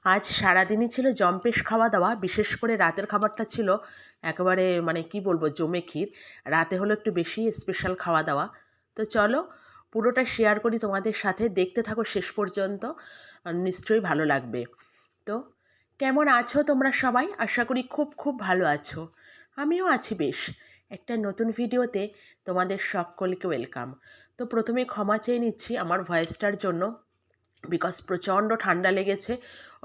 আজ সারাদিনই ছিল জম্পেশ খাওয়া দাওয়া, বিশেষ করে রাতের খাবারটা ছিল একেবারে মানে কি বলবো জমে ক্ষীর। রাতে হলো একটু বেশি স্পেশাল খাওয়া দাওয়া। তো চলো পুরোটা শেয়ার করি তোমাদের সাথে, দেখতে থাকো শেষ পর্যন্ত, নিশ্চয়ই ভালো লাগবে। তো কেমন আছো তোমরা সবাই? আশা করি খুব খুব ভালো আছো। আমিও আছি বেশ। একটা নতুন ভিডিওতে তোমাদের সকলকে ওয়েলকাম। তো প্রথমে ক্ষমা চেয়ে নিচ্ছি আমার ভয়েসটার জন্য, বিকজ প্রচণ্ড ঠান্ডা লেগেছে।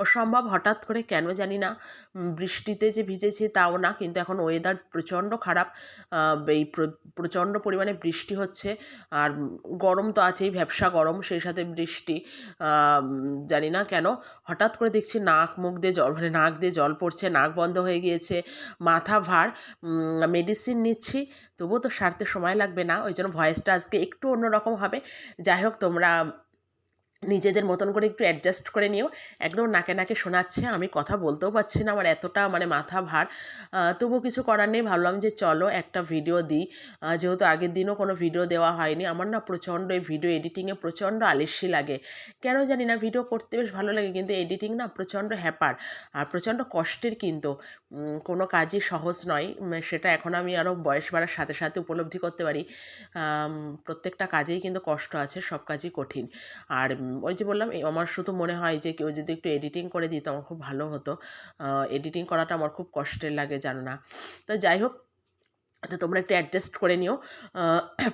অসম্ভব হঠাৎ করে কেন জানি না, বৃষ্টিতে যে ভিজেছি তাও না, কিন্তু এখন ওয়েদার প্রচণ্ড খারাপ। এই প্রচণ্ড পরিমাণে বৃষ্টি হচ্ছে, আর গরম তো আছেই, ভ্যাপসা গরম, সেই সাথে বৃষ্টি। জানি না কেন হঠাৎ করে দেখছি নাক মুখ দিয়ে জল, মানে নাক দিয়ে জল পড়ছে, নাক বন্ধ হয়ে গিয়েছে, মাথা ভার। মেডিসিন নিচ্ছি, তবুও তো সারতে সময় লাগবে না, ওই জন্য ভয়েসটা আজকে একটু অন্যরকম হবে। যাই হোক, তোমরা নিজেদের মতন করে একটু অ্যাডজাস্ট করে নিও। একদম নাকে নাকে শোনাচ্ছে, আমি কথা বলতেও পারছি না, আমার এতটা মানে মাথা ভার। তবুও কিছু করার নেই, ভাবলাম যে চলো একটা ভিডিও দিই। যেহেতু আগের দিনও কোনো ভিডিও দেওয়া হয়নি, আমার না প্রচণ্ড এই ভিডিও এডিটিংয়ে প্রচণ্ড আলস্যি লাগে। কেন জানি না, ভিডিও করতে বেশ ভালো লাগে, কিন্তু এডিটিং না প্রচণ্ড হ্যাপার আর প্রচণ্ড কষ্টের, কিন্তু কোনো কাজই সহজ নয়। সেটা এখন আমি আরও বয়স বাড়ার সাথে সাথে উপলব্ধি করতে পারি। প্রত্যেকটা কাজেই কিন্তু কষ্ট আছে, সব কাজই কঠিন। আর ওই যে বললাম, আমার শুধু মনে হয় যে কেউ যদি একটু এডিটিং করে দিত আমার খুব ভালো হতো। এডিটিং করাটা আমার খুব কষ্টের লাগে, জানো না। তো যাই হোক, তো তোমরা একটু অ্যাডজাস্ট করে নিও।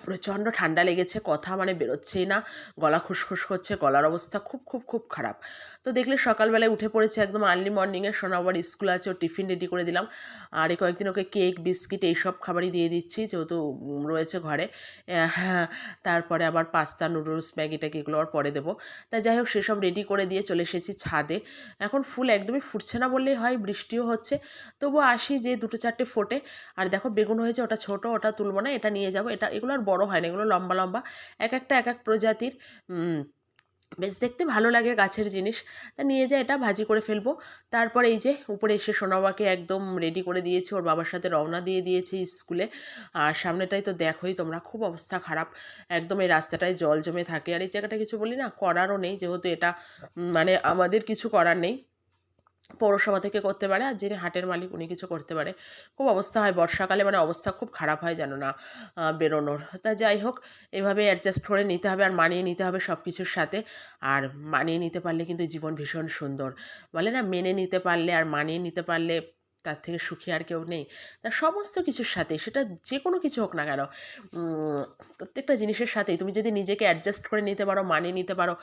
প্রচণ্ড ঠান্ডা লেগেছে, কথা মানে বেরোচ্ছেই না, গলা খুসখুস করছে, গলার অবস্থা খুব খুব খুব খারাপ। তো দেখলে সকালবেলায় উঠে পড়েছে একদম আর্লি মর্নিংয়ে, সোনা আবার স্কুল আছে, ওর টিফিন রেডি করে দিলাম। আর এই কয়েকদিন ওকে কেক বিস্কিট এইসব খাবারই দিয়ে দিচ্ছি, যেহেতু রয়েছে ঘরে। হ্যাঁ, তারপরে আবার পাস্তা নুডলস ম্যাগি ট্যাগি এগুলো আর পরে দেবো। তাই যাই হোক, সেসব রেডি করে দিয়ে চলে এসেছি ছাদে। এখন ফুল একদমই ফুটছে না বললেই হয়, বৃষ্টিও হচ্ছে, তবুও আসি যে দুটো চারটে ফোটে। আর দেখো বেগুন হয়েছে, ওটা ছোট, ওটা তুলবো না, এটা নিয়ে যাবো। এগুলো আর বড় হয় না, এগুলো লম্বা লম্বা, এক একটা এক এক প্রজাতির। বেশ দেখতে ভালো লাগে গাছের জিনিস। তা নিয়ে যাই, এটা ভাজি করে ফেলবো। তারপরে এই যে উপরে এসে সোনাবাকে একদম রেডি করে দিয়েছি, ওর বাবার সাথে রওনা দিয়ে দিয়েছি স্কুলে। আর সামনেটাই তো দেখোই তোমরা, খুব অবস্থা খারাপ, একদম এই রাস্তাটায় জল জমে থাকে। আর এই জায়গাটা কিছু বলি না, করারও নেই, যেহেতু এটা মানে আমাদের কিছু করার নেই, পৌরসভা থেকে করতে পারে, আর যিনি হাটের মালিক উনি কিছু করতে পারে। খুব অবস্থা হয় বর্ষাকালে, মানে অবস্থা খুব খারাপ হয়, জানো না, বেরোনোর। তা যাই হোক, এভাবে অ্যাডজাস্ট করে নিতে হবে আর মানিয়ে নিতে হবে সব কিছুর সাথে। আর মানিয়ে নিতে পারলে কিন্তু জীবন ভীষণ সুন্দর। বলে না, মেনে নিতে পারলে আর মানিয়ে নিতে পারলে তার থেকে সুখী আর কেউ নেই। তা সমস্ত কিছুর সাথে, সেটা যে কোনো কিছু হোক না কেন, প্রত্যেকটা জিনিসের সাথেই তুমি যদি নিজেকে অ্যাডজাস্ট করে নিতে পারো, মানিয়ে নিতে পারো,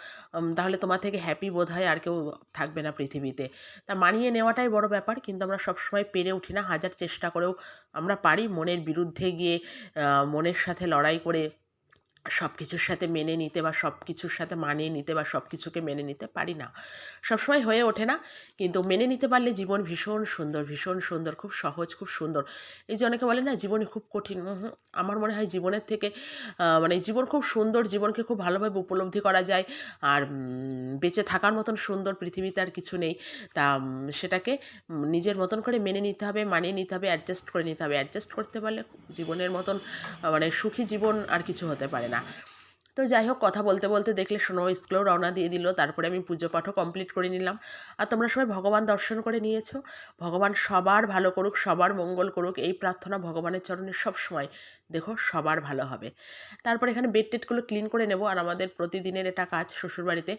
তাহলে তোমার থেকে হ্যাপি বোধ হয় আর কেউ থাকবে না পৃথিবীতে। তা মানিয়ে নেওয়াটাই বড় ব্যাপার, কিন্তু আমরা সবসময় পেরে উঠি না, হাজার চেষ্টা করেও আমরা পারি মনের বিরুদ্ধে গিয়ে, মনের সাথে লড়াই করে সব কিছুর সাথে মেনে নিতে বা সব কিছুর সাথে মানিয়ে নিতে বা সব কিছুকে মেনে নিতে পারি না, সবসময় হয়ে ওঠে না। কিন্তু মেনে নিতে পারলে জীবন ভীষণ সুন্দর, ভীষণ সুন্দর, খুব সহজ, খুব সুন্দর। এই যে অনেকে বলে না জীবন খুব কঠিন, আমার মনে হয় জীবনের থেকে মানে জীবন খুব সুন্দর, জীবনকে খুব ভালোভাবে উপলব্ধি করা যায়। আর বেঁচে থাকার মতন সুন্দর পৃথিবীতে আর কিছু নেই। তা সেটাকে নিজের মতন করে মেনে নিতে হবে, মানিয়ে নিতে হবে, অ্যাডজাস্ট করে নিতে হবে। অ্যাডজাস্ট করতে পারলে জীবনের মতন মানে সুখী জীবন আর কিছু হতে পারে না। তো যাই হোক, কথা বলতে বলতে দেখলে সোনো স্কুলেও রওনা দিয়ে দিল, তারপরে আমি পুজো পাঠও কমপ্লিট করে নিলাম। আর তোমরা সবাই ভগবান দর্শন করে নিয়েছো। ভগবান সবার ভালো করুক, সবার মঙ্গল করুক, এই প্রার্থনা ভগবানের চরণে সব সময়। দেখো সবার ভালো হবে। তারপর এখানে বেড টেডগুলো ক্লিন করে নেব, আর আমাদের প্রতিদিনের এটা কাজ শ্বশুরবাড়িতে,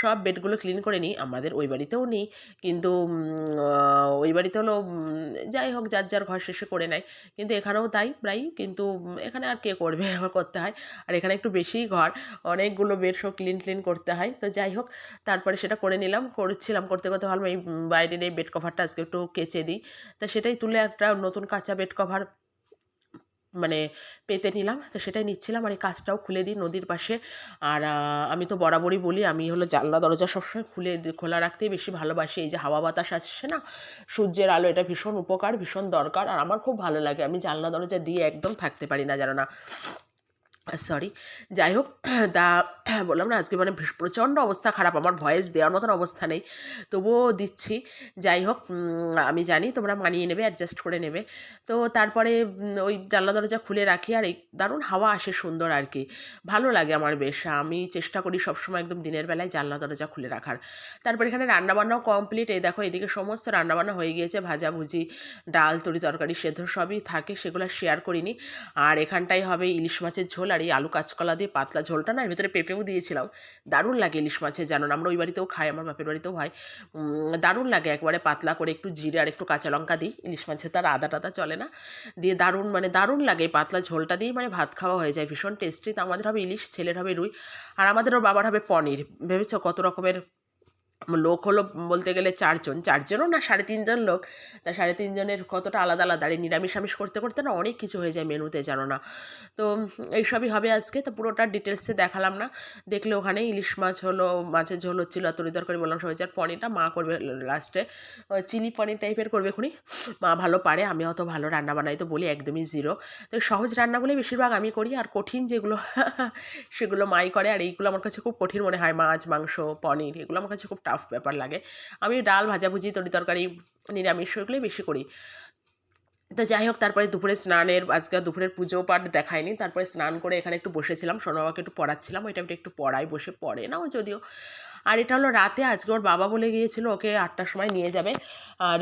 সব বেডগুলো ক্লিন করে নিই। আমাদের ওই বাড়িতেও নিই, কিন্তু ওই বাড়িতে হলো যাই হোক, যার যার ঘর শেষে করে নেয়, কিন্তু এখানেও তাই প্রায়, কিন্তু এখানে আর কে করবে, আমার করতে হয়। আর এখানে একটু বেশিই ঘর, অনেকগুলো বেড সব ক্লিন ক্লিন করতে হয়। তো যাই হোক, তারপরে সেটা করে নিলাম, করছিলাম, করতে করতে ভাবলাম এই বাইরের এই বেড কভারটা আজকে একটু কেচে দিই। তা সেটাই তুলে একটা নতুন কাঁচা বেড কভার মানে পেতে নিলাম, তো সেটাই নিচ্ছিলাম। আর এই কাজটাও খুলে দিই নদীর পাশে। আর আমি তো বরাবরই বলি, আমি হলো জানলা দরজা সবসময় খোলা রাখতেই বেশি ভালোবাসি। এই যে হাওয়া বাতাস আসছে না, সূর্যের আলো, এটা ভীষণ উপকার, ভীষণ দরকার, আর আমার খুব ভালো লাগে। আমি জানলা দরজা দিয়ে একদম থাকতে পারি না, জানো না। সরি, যাই হোক, তা বললাম না আজকে মানে প্রচণ্ড অবস্থা খারাপ, আমার ভয়েস দেওয়ার মতন অবস্থা নেই, তবুও দিচ্ছি। যাই হোক, আমি জানি তোমরা মানিয়ে নেবে, অ্যাডজাস্ট করে নেবে। তো তারপরে ওই জানলা দরজা খুলে রাখি, আর এই দারুণ হাওয়া আসে সুন্দর আর কি, ভালো লাগে আমার বেশ। আমি চেষ্টা করি সবসময় একদম দিনের বেলায় জানলা দরজা খুলে রাখার। তারপর এখানে রান্নাবান্নাও কমপ্লিট, এই দেখো এদিকে সমস্ত রান্নাবান্না হয়ে গিয়েছে, ভাজাভুজি, ডাল, তরকারি সেদ্ধ সবই থাকে, সেগুলো শেয়ার করিনি। আর এখানটাই হবে ইলিশ মাছের ঝোল, আর এই আলু কাঁচকলা দিয়ে পাতলা ঝোলটা না, এর ভেতরে পেঁপেও দিয়েছিলাম, দারুণ লাগে ইলিশ মাছের, জানো না, আমরা ওই বাড়িতেও খাই, আমার বাপের বাড়িতেও হয়, দারুণ লাগে, একবারে পাতলা করে একটু জিরে আর একটু কাঁচা লঙ্কা দিই, ইলিশ মাছে তো আর আদা টাদা চলে না, দিয়ে দারুণ মানে দারুণ লাগে, এই পাতলা ঝোলটা দিয়েই মানে ভাত খাওয়া হয়ে যায়, ভীষণ টেস্টি। তো আমাদের হবে ইলিশ, ছেলের হবে রুই, আর আমাদেরও বাবার হবে পনির। ভেবেছো কত রকমের লোক হলো, বলতে গেলে ৪ জন, ৪ জনও না, ৩.৫ জন লোক। তা ৩.৫ জনের কতটা আলাদা আলাদা, আর এই নিরামিষ করতে করতে না অনেক কিছু হয়ে যায় মেনুতে, জানো না। তো এইসবই হবে আজকে, তো পুরোটা ডিটেলসে দেখালাম না, দেখলে ওখানে ইলিশ মাছ হলো, মাছের ঝোল হচ্ছিলো, আর তরকারি বললাম সবাই, আর পনিরটা মা করবে লাস্টে, চিলি পনির টাইপের করবে খুনি, মা ভালো পারে, আমি অত ভালো রান্না বানাই তো বলি একদমই জিরো। তো সহজ রান্নাগুলোই বেশিরভাগ আমি করি, আর কঠিন যেগুলো সেগুলো মাই করে, আর এইগুলো আমার কাছে খুব কঠিন মনে হয়, মাছ, মাংস, পনির, এগুলো আমার কাছে খুব টাফ ব্যাপার লাগে। আমি ডাল, ভাজাভুজি, তরকারি, নিরামিষ ওইগুলোই বেশি করি। তো যাই হোক, তারপরে দুপুরে স্নানের, আজকে দুপুরের পুজো পাঠ দেখায়নি, তারপরে স্নান করে এখানে একটু বসেছিলাম, সোনাবাবাকে একটু পড়াচ্ছিলাম, ওই টাইমটা একটু পড়াই, বসে পড়ে না ও যদিও। আর এটা হলো রাতে, আজকে ওর বাবা বলে গিয়েছিল ওকে ৮টার সময় নিয়ে যাবে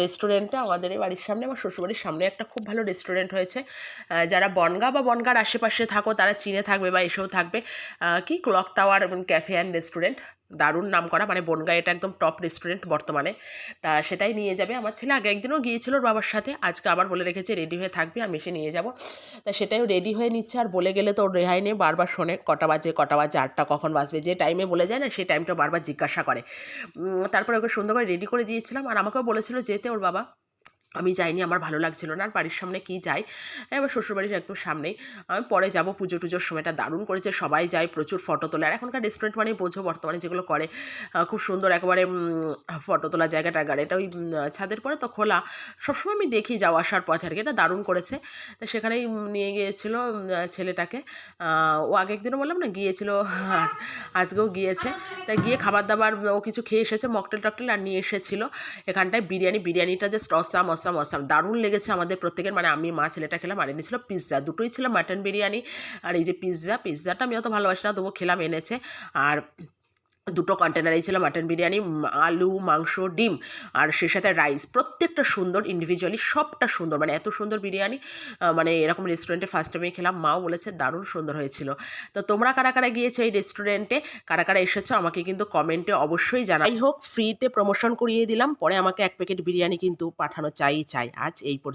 রেস্টুরেন্টে, আমাদের এই বাড়ির সামনে, আমার শ্বশুরবাড়ির সামনে একটা খুব ভালো রেস্টুরেন্ট হয়েছে, যারা বনগাঁ বা বনগাঁর আশেপাশে থাকো তারা চিনে থাকবে বা এসেও থাকবে, কি ক্লক টাওয়ার এবং ক্যাফে অ্যান্ড রেস্টুরেন্ট, দারুণ নাম করা, মানে বনগাঁ এটা একদম টপ রেস্টুরেন্ট বর্তমানে। তা সেটাই নিয়ে যাবে আমার ছেলে, আগে একদিনও গিয়েছিল ওর বাবার সাথে, আজকে আবার বলে রেখেছে রেডি হয়ে থাকবে, আমি এসে নিয়ে যাব। তা সেটাইও রেডি হয়ে নিচ্ছে, আর বলে গেলে তো ওর রেহাই নেই, বারবার শোনে কটা বাজে কটা বাজে, ৮টা কখন বাজবে, যে টাইমে বলে যায় না সেই টাইমটা বারবার জিজ্ঞাসা করে। তারপরে ওকে সুন্দর করে রেডি করে দিয়েছিলাম, আর আমাকেও বলেছিল যেতে ওর বাবা, আমি যাইনি, আমার ভালো লাগছিল না, আর বাড়ির সামনে কি যাই, এবার শ্বশুরবাড়ির একদম সামনেই, আমি পরে যাব, পুজো টুজোর সময়টা দারুণ করেছে, সবাই যায়, প্রচুর ফটো তোলে, আর এখনকার রেস্টুরেন্ট মানে বোঝো বর্তমানে যেগুলো করে, খুব সুন্দর একেবারে ফটো তোলা জায়গা টায়গা, এটা ওই ছাদের পরে তো খোলা, সবসময় আমি দেখি যাওয়া আসার পথে আর কি, এটা দারুণ করেছে। তা সেখানেই নিয়ে গিয়েছিল ছেলেটাকে, ও আগে একদিনও বললাম না গিয়েছিল, আর আজকেও গিয়েছে, তাই গিয়ে খাবার দাবার ও কিছু খেয়ে এসেছে, মকটেল টকটেল আর নিয়ে এসেছিলো, এখানটায় বিরিয়ানিটা জাস্ট অসাম অসাম অসাম, দারুণ লেগেছে আমাদের প্রত্যেকের, মানে আমি মা ছেলেটা খেলাম, আর এনেছিল পিৎজা, দুটোই ছিল মাটন বিরিয়ানি, আর এই যে পিৎজাটা আমি অত ভালোবাসি না, তবুও খেলাম, এনেছে। আর দুটো কন্টেনারেই ছিল মাটন বিরিয়ানি, আলু, মাংস, ডিম, আর সে সাথে রাইস, প্রত্যেকটা সুন্দর ইন্ডিভিজুয়ালি, সবটা সুন্দর, মানে এত সুন্দর বিরিয়ানি, মানে এরকম রেস্টুরেন্টে ফার্স্ট টাইমে খেলাম, মাও বলেছে দারুণ সুন্দর হয়েছিল। তো তোমরা কারা কারা গিয়েছো এই রেস্টুরেন্টে, কারা কারা এসেছো আমাকে কিন্তু কমেন্টে অবশ্যই জানাই। যাই হোক, ফ্রিতে প্রমোশন করিয়ে দিলাম, পরে আমাকে 1 প্যাকেট বিরিয়ানি কিন্তু পাঠানো চাই, আজ এই